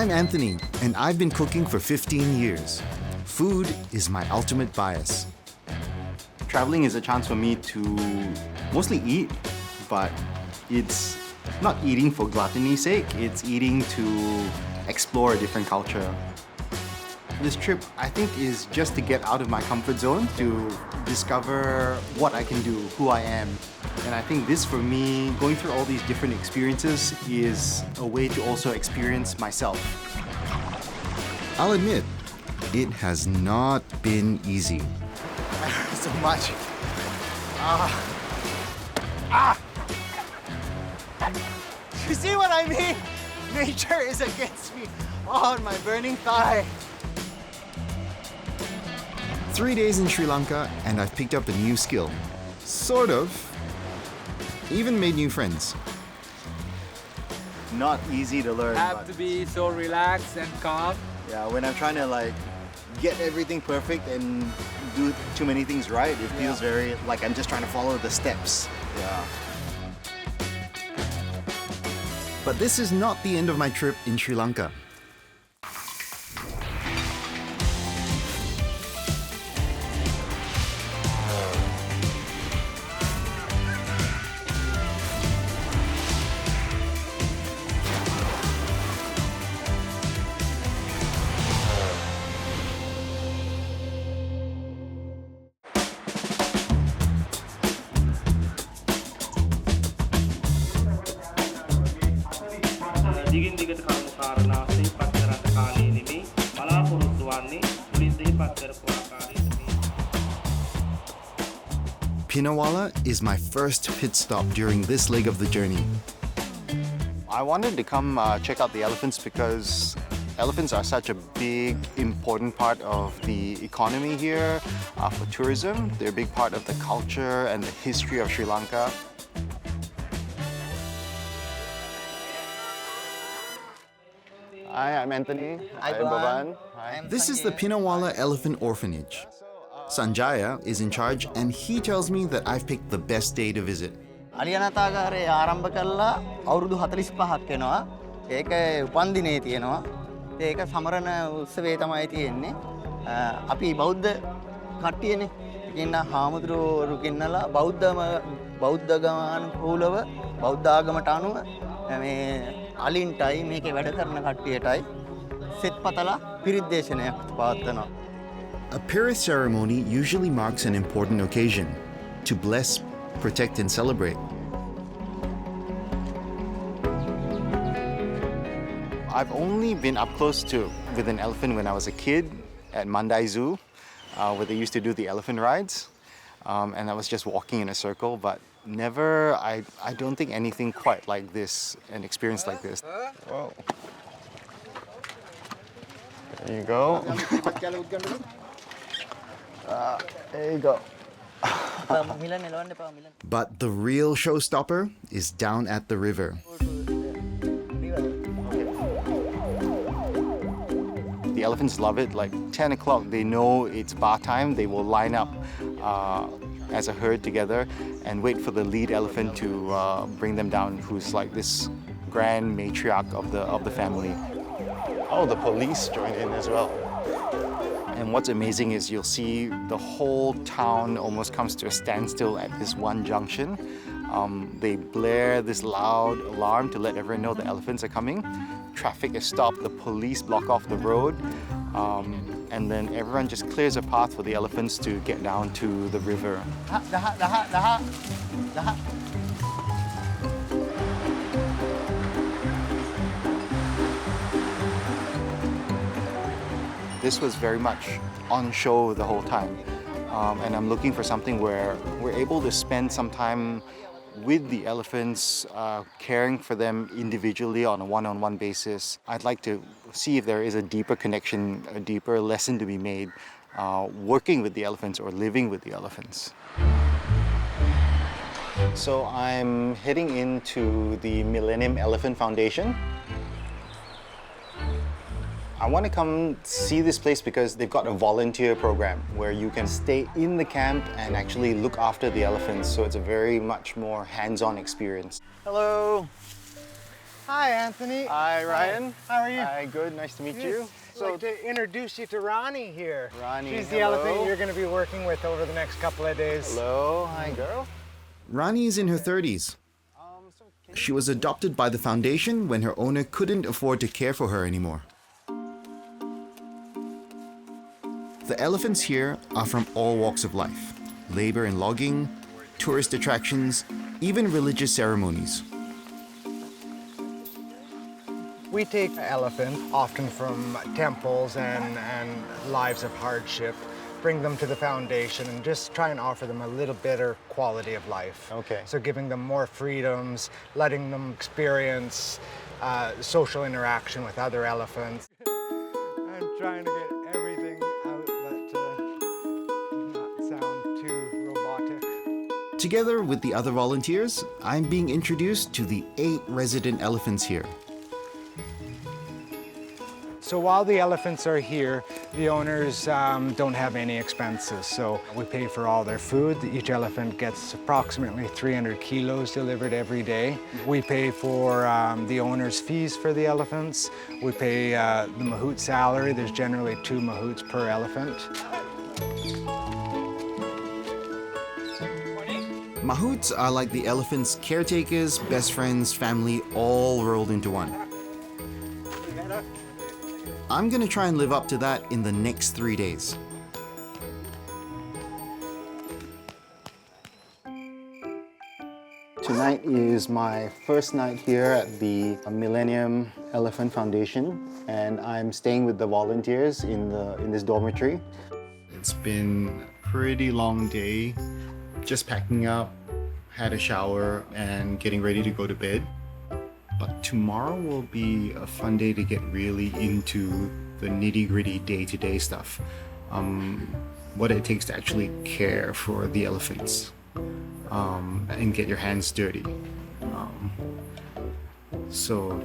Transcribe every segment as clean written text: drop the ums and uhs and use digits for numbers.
I'm Anthony, and I've been cooking for 15 years. Food is my ultimate bias. Traveling is a chance for me to mostly eat, but it's not eating for gluttony's sake, it's eating to explore a different culture. This trip, I think, is just to get out of my comfort zone, to discover what I can do, who I am. And I think this, for me, going through all these different experiences is a way to also experience myself. I'll admit, it has not been easy. So much. You see what I mean? Nature is against me. Oh, my burning thigh. 3 days in Sri Lanka, and I've picked up a new skill. Sort of. Even made new friends. Not easy to learn. Have to be so relaxed and calm. Yeah, when I'm trying to get everything perfect and do too many things right, it feels very like I'm just trying to follow the steps. Yeah. But this is not the end of my trip in Sri Lanka. දිගින් දිගට කරුණු කාරණා සිහිපත් කරන කාලේ නෙමෙයි බලාපොරොත්තු වන්නේ මුලින් සිහිපත් කරපු ආකාරයට මේ Pinnawala is my first pit stop during this leg of the journey. I wanted to come check out the elephants because elephants are such a big, important part of the economy here for tourism. They're a big part of the culture and the history of Sri Lanka. Hi, I'm Anthony. Hi, Bhavan. This is the Pinnawala Elephant Orphanage. Sanjaya is in charge, and he tells me that I've picked the best day to visit. අලියනතාගාරය ආරම්භ කළා අවුරුදු 45ක් වෙනවා. ඒක උපන් දිනේ තියෙනවා. ඒක සමරන උත්සවයේ තමයි තියෙන්නේ. අපි බෞද්ධ කට්ටියනේ. ඉතින් හාමුදුරුවෝ ගෙන්නලා බෞද්ධ ගමනුකූලව බෞද්ධ ආගමට අනුව මේ අලින්ටයි මේකේ වැඩ කරන කට්ටියටයි සෙත් පතලා පිරිද්දේශනයක් පවත්වනවා. A Pyrrhus ceremony usually marks an important occasion to bless, protect, and celebrate. I've only been up close with an elephant when I was a kid at Mandai Zoo, where they used to do the elephant rides. And I was just walking in a circle, but never, I don't think anything quite like this, an experience like this. Whoa. There you go. There you go. But the real showstopper is down at the river. The elephants love it. Like 10 o'clock, they know it's bath time. They will line up as a herd together and wait for the lead elephant to bring them down, who's like this grand matriarch of the family. Oh, the police join in as well. And what's amazing is you'll see the whole town almost comes to a standstill at this one junction. They blare this loud alarm to let everyone know the elephants are coming. Traffic is stopped, the police block off the road, and then everyone just clears a path for the elephants to get down to the river. This was very much on show the whole time, and I'm looking for something where we're able to spend some time with the elephants, caring for them individually on a one-on-one basis. I'd like to see if there is a deeper connection, a deeper lesson to be made working with the elephants or living with the elephants. So I'm heading into the Millennium Elephant Foundation. I want to come see this place because they've got a volunteer program where you can stay in the camp and actually look after the elephants. So it's a very much more hands-on experience. Hello. Hi, Anthony. Hi, Ryan. How are you? Hi, good. Nice to meet you. I'd like to introduce you to Ronnie here. Ronnie, She's the hello. elephant you're going to be working with over the next couple of days. Hello. Hi, girl. Rani is in her 30s. She was adopted by the foundation when her owner couldn't afford to care for her anymore. The elephants here are from all walks of life: labor and logging, tourist attractions, even religious ceremonies. We take elephants, often from temples and lives of hardship, bring them to the foundation and just try and offer them a little better quality of life. Okay. So giving them more freedoms, letting them experience social interaction with other elephants. I'm trying to get everything out that not sound too robotic. Together with the other volunteers, I'm being introduced to the 8 resident elephants here. So while the elephants are here, the owners don't have any expenses. So we pay for all their food. Each elephant gets approximately 300 kilos delivered every day. We pay for the owner's fees for the elephants. We pay the mahout salary. There's generally 2 mahouts per elephant. Mahouts are like the elephants' caretakers, best friends, family, all rolled into one. I'm gonna try and live up to that in the next 3 days. Tonight is my first night here at the Millennium Elephant Foundation, and I'm staying with the volunteers in this dormitory. It's been a pretty long day, just packing up, had a shower, and getting ready to go to bed. But tomorrow will be a fun day to get really into the nitty-gritty day-to-day stuff. What it takes to actually care for the elephants and get your hands dirty. So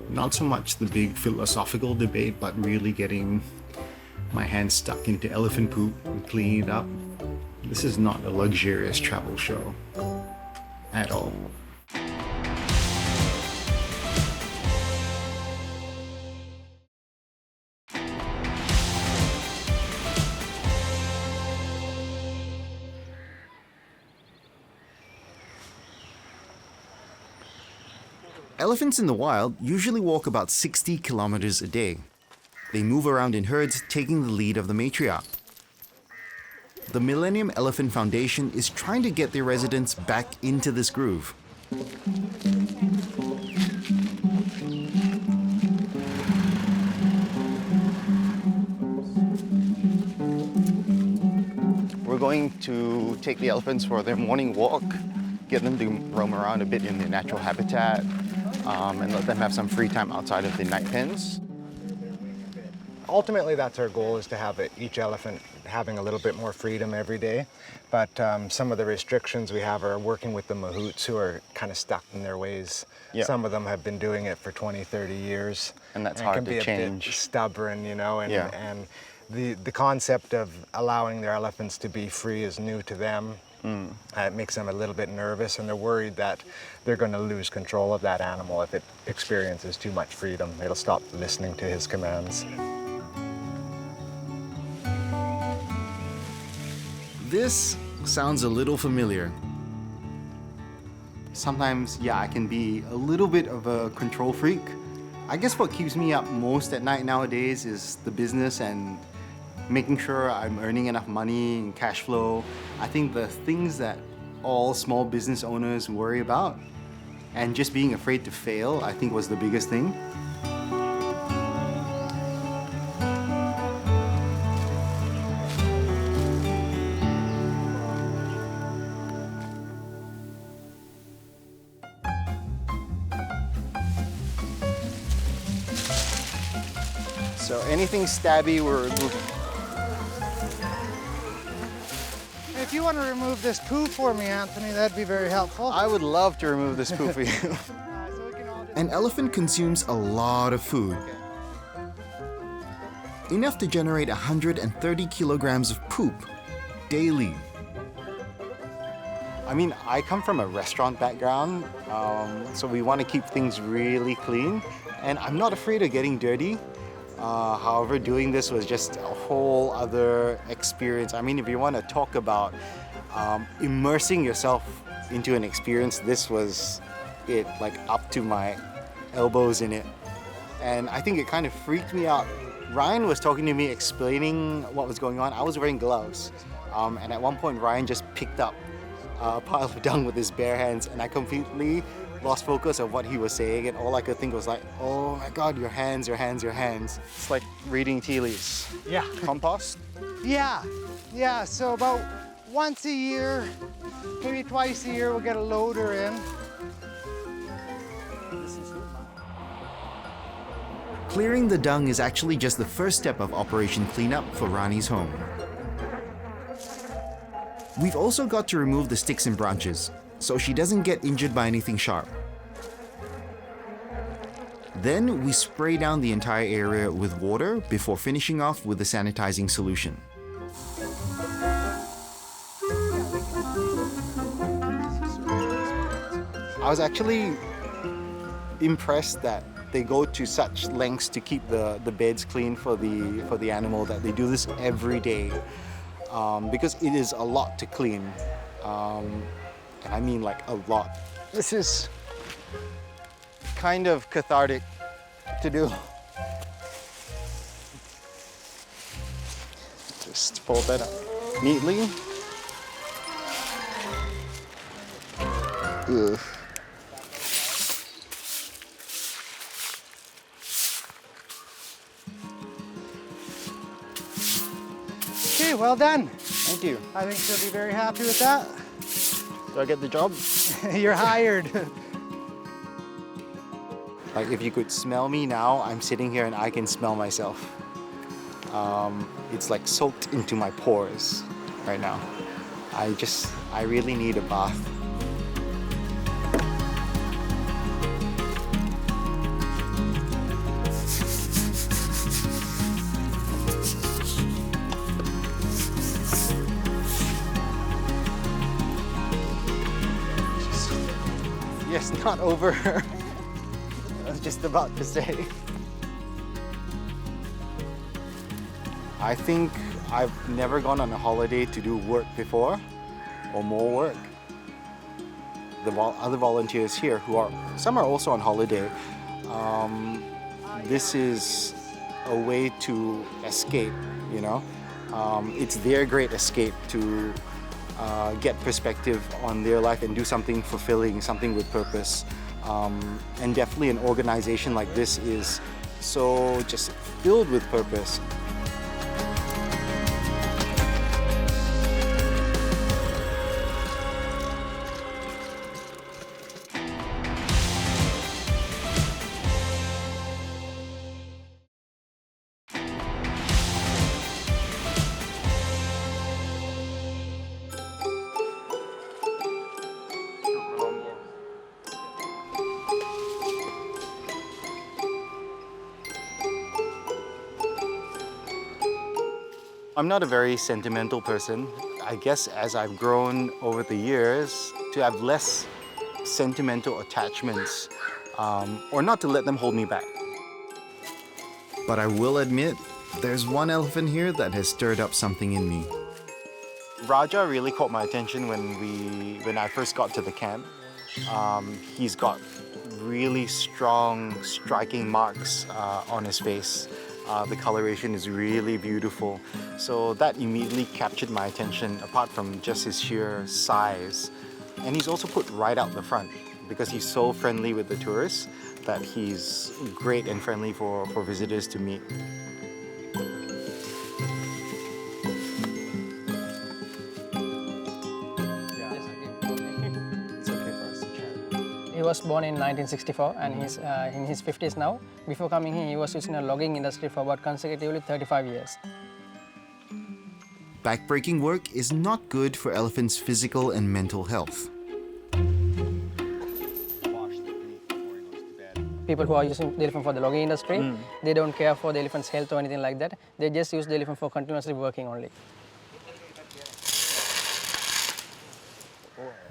not so much the big philosophical debate, but really getting my hands stuck into elephant poop and cleaning it up. This is not a luxurious travel show at all. Elephants in the wild usually walk about 60 kilometers a day. They move around in herds, taking the lead of the matriarch. The Millennium Elephant Foundation is trying to get their residents back into this groove. We're going to take the elephants for their morning walk, get them to roam around a bit in their natural habitat, and let them have some free time outside of the night pens. Ultimately, that's our goal, is to have each elephant having a little bit more freedom every day. But some of the restrictions we have are working with the mahouts, who are kind of stuck in their ways. Yeah. Some of them have been doing it for 20, 30 years. And that's hard can to be a change. bit stubborn, you know, and, Yeah. and the concept of allowing their elephants to be free is new to them. It makes them a little bit nervous, and they're worried that they're going to lose control of that animal if it experiences too much freedom. It'll stop listening to his commands. This sounds a little familiar. Sometimes, yeah, I can be a little bit of a control freak. I guess what keeps me up most at night nowadays is the business and making sure I'm earning enough money and cash flow. I think the things that all small business owners worry about, and just being afraid to fail, I think was the biggest thing. So anything stabby, we're removing. If you want to remove this poo for me, Anthony, that'd be very helpful. I would love to remove this poo for you. So we can all just... An elephant consumes a lot of food. Enough to generate 130 kilograms of poop daily. I mean, I come from a restaurant background, so we want to keep things really clean. And I'm not afraid of getting dirty. However, doing this was just a whole other experience. I mean, if you want to talk about immersing yourself into an experience, this was it, like up to my elbows in it. And I think it kind of freaked me out. Ryan was talking to me, explaining what was going on. I was wearing gloves. And at one point, Ryan just picked up a pile of dung with his bare hands, and I completely lost focus of what he was saying, and all I could think was like, oh my God, your hands, your hands, your hands. It's like reading tea leaves. Yeah. Compost? Yeah, yeah, so about once a year, maybe twice a year, we'll get a loader in. Clearing the dung is actually just the first step of Operation Cleanup for Rani's home. We've also got to remove the sticks and branches, so she doesn't get injured by anything sharp. Then we spray down the entire area with water before finishing off with the sanitizing solution. I was actually impressed that they go to such lengths to keep the beds clean for the animal, that they do this every day. Because it is a lot to clean. And I mean like a lot. This is kind of cathartic to do. Just fold that up neatly. Ugh. Okay, well done. Thank you. I think she'll be very happy with that. Do I get the job? You're hired. Like if you could smell me now, I'm sitting here and I can smell myself. It's like soaked into my pores right now. I really need a bath. Yes, not over. I was just about to say. I think I've never gone on a holiday to do work before, or more work. The other volunteers here, some are also on holiday, this is a way to escape, you know? It's their great escape to get perspective on their life and do something fulfilling, something with purpose. And definitely an organization like this is so just filled with purpose. I'm not a very sentimental person. I guess as I've grown over the years, to have less sentimental attachments, or not to let them hold me back. But I will admit, there's one elephant here that has stirred up something in me. Raja really caught my attention when I first got to the camp. He's got really strong, striking marks on his face. The coloration is really beautiful. So that immediately captured my attention, apart from just his sheer size. And he's also put right out the front because he's so friendly with the tourists that he's great and friendly for visitors to meet. He was born in 1964 and he's in his 50s now. Before coming here, he was using the logging industry for about consecutively 35 years. Backbreaking work is not good for elephants' physical and mental health. People who are using the elephant for the logging industry, they don't care for the elephant's health or anything like that. They just use the elephant for continuously working only.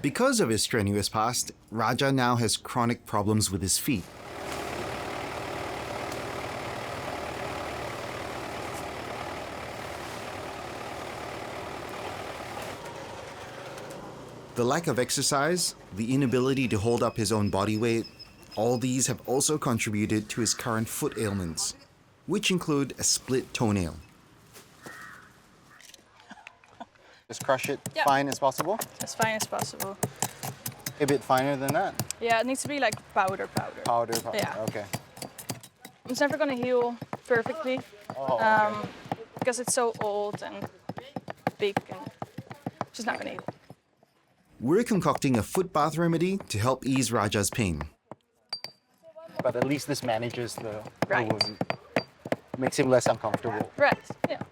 Because of his strenuous past, Raja now has chronic problems with his feet. The lack of exercise, the inability to hold up his own body weight, all these have also contributed to his current foot ailments, which include a split toenail. Just crush it Yeah. fine as possible? As fine as possible. A bit finer than that? Yeah, it needs to be like powder. Powder. Yeah. Okay. It's never gonna heal perfectly because it's so old and big and just not gonna heal. We're concocting a foot bath remedy to help ease Raja's pain. But at least this manages the Right. wound. Makes him less uncomfortable. Right, yeah.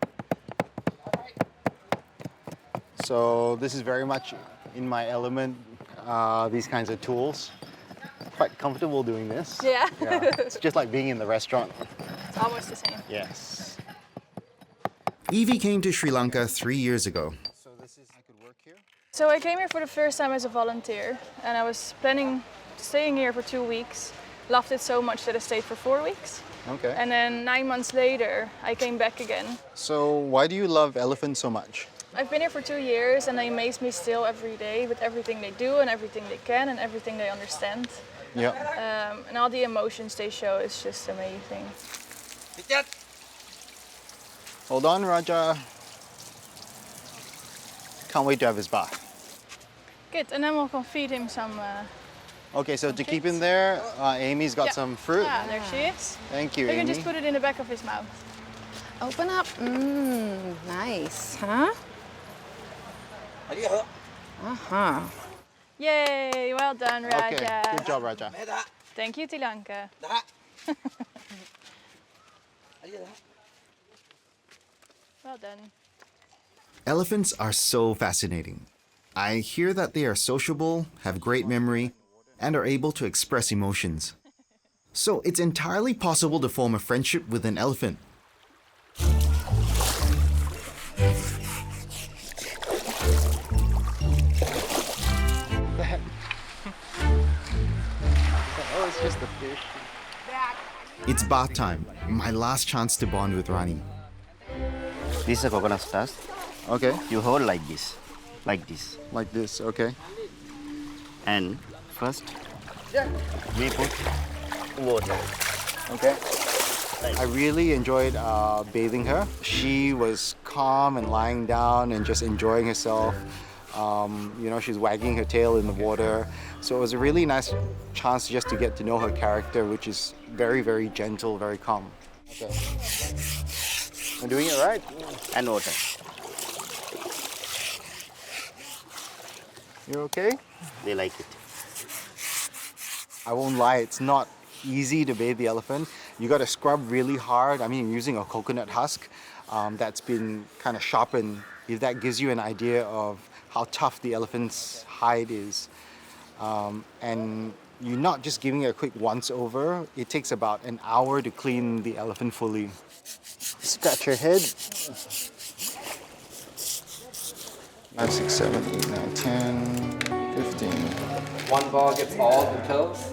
So this is very much in my element, these kinds of tools. Quite comfortable doing this. Yeah. It's just like being in the restaurant. It's almost the same. Yes. Evie came to Sri Lanka 3 years ago. So this is, I could work here? So I came here for the first time as a volunteer and I was planning staying here for 2 weeks. Loved it so much that I stayed for 4 weeks. Okay. And then 9 months later, I came back again. So why do you love elephants so much? I've been here for 2 years and they amaze me still every day with everything they do and everything they can and everything they understand. Yeah. And all the emotions they show is just amazing. Hold on, Raja. Can't wait to have his bath. Good, and then we'll go feed him some. Okay, so to keep him there, Amy's got Yeah. some fruit. Yeah, there she is. Thank you, We can Amy. just put it in the back of his mouth. Open up. Nice, huh? Uh-huh. Yay! Well done, Raja. Okay, good job, Raja. Thank you, Tilanka. Well done. Elephants are so fascinating. I hear that they are sociable, have great memory, and are able to express emotions. So it's entirely possible to form a friendship with an elephant. Oh, it's just a fish. It's bath time, my last chance to bond with Rani. This is a coconut starch. Okay, You hold like this. Like this. like this, okay. And first, we put water. Okay. I really enjoyed bathing her. She was calm and lying down and just enjoying herself. You know, she's wagging her tail in the water. So it was a really nice chance just to get to know her character, which is very, very gentle, very calm. Okay. I'm doing it right? And water. You're okay? They like it. I won't lie, it's not easy to bathe the elephant. You got to scrub really hard. I mean, you're using a coconut husk that's been kind of sharpened. If that gives you an idea of how tough the elephant's hide is. And you're not just giving it a quick once over. It takes about an hour to clean the elephant fully. Scratch your head. 5, 6, 7, 8, 9, 10, 15. One ball gets all the pills,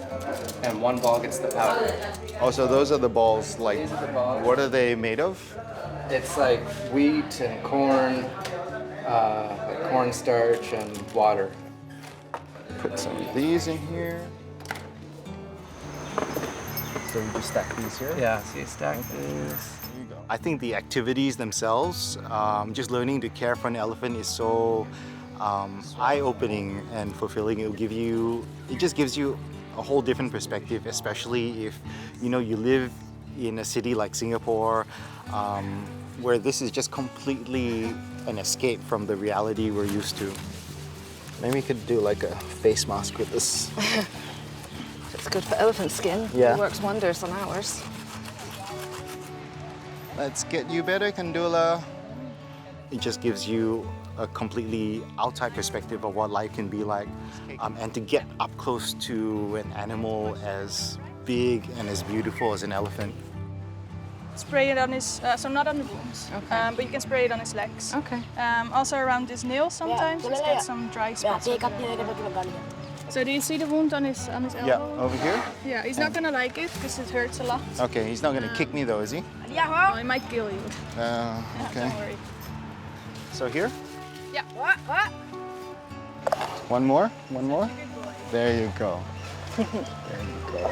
and one ball gets the powder. Oh, so those are the balls. Like, These are the balls. what are they made of? It's like wheat and corn, like cornstarch and water. Put some of these in here. So we just stack these here? Yeah, so you stack these. I think the activities themselves, just learning to care for an elephant is so eye-opening and fulfilling. It just gives you a whole different perspective, especially if you live in a city like Singapore, where this is just completely an escape from the reality we're used to. Maybe we could do like a face mask with this. It's good for elephant skin. Yeah. It works wonders on ours. Let's get you better, Kandula. It just gives you a completely outside perspective of what life can be like, and to get up close to an animal as big and as beautiful as an elephant. spray it on his, so not on the wounds, Okay. but you can spray it on his legs. Okay. Also around his nails sometimes, he's got some dry spots. So do you see the wound on his elbow? Yeah, over here? Yeah, he's not gonna like it because it hurts a lot. Okay, he's not gonna kick me though, is he? No, it might kill you. Okay. Don't worry. So here? Yeah. One more? One more? There you go. There you go.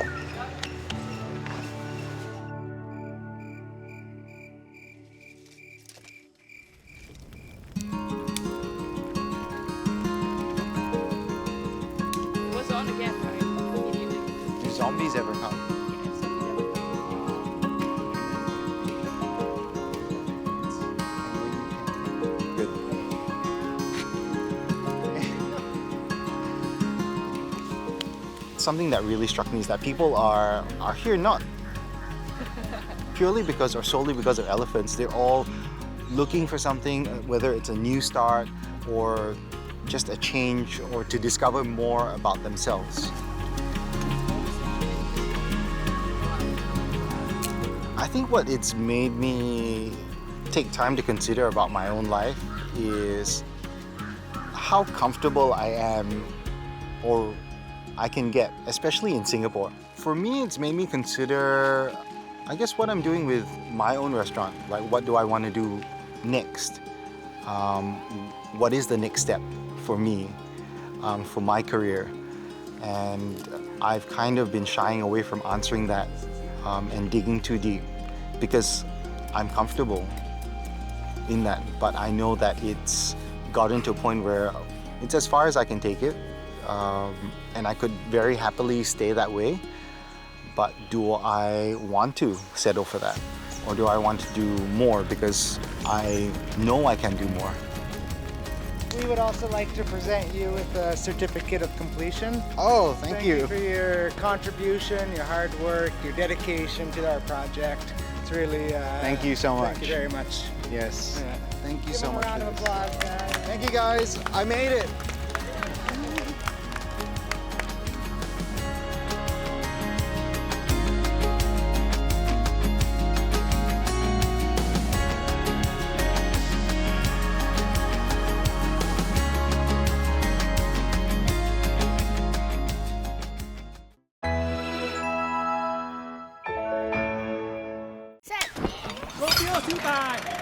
It was on again, right? Do zombies ever come? Good. Something that really struck me is that people are here not purely because or solely because of elephants. They're all looking for something, whether it's a new start or just a change or to discover more about themselves. I think what it's made me take time to consider about my own life is how comfortable I am or I can get, especially in Singapore. For me, it's made me consider, I guess, what I'm doing with my own restaurant. Like, what do I want to do next? What is the next step for me, for my career? And I've kind of been shying away from answering that and digging too deep because I'm comfortable in that. But I know that it's gotten to a point where it's as far as I can take it. And I could very happily stay that way, but do I want to settle for that? Or do I want to do more because I know I can do more? We would also like to present you with a certificate of completion. Oh, thank you. For your contribution, your hard work, your dedication to our project. It's really... Thank you so much. Thank you very much. Yes. Yeah. Thank you Give so them much. a round for of this. applause, guys. Thank you guys. I made it. Go, Theo, 2 time.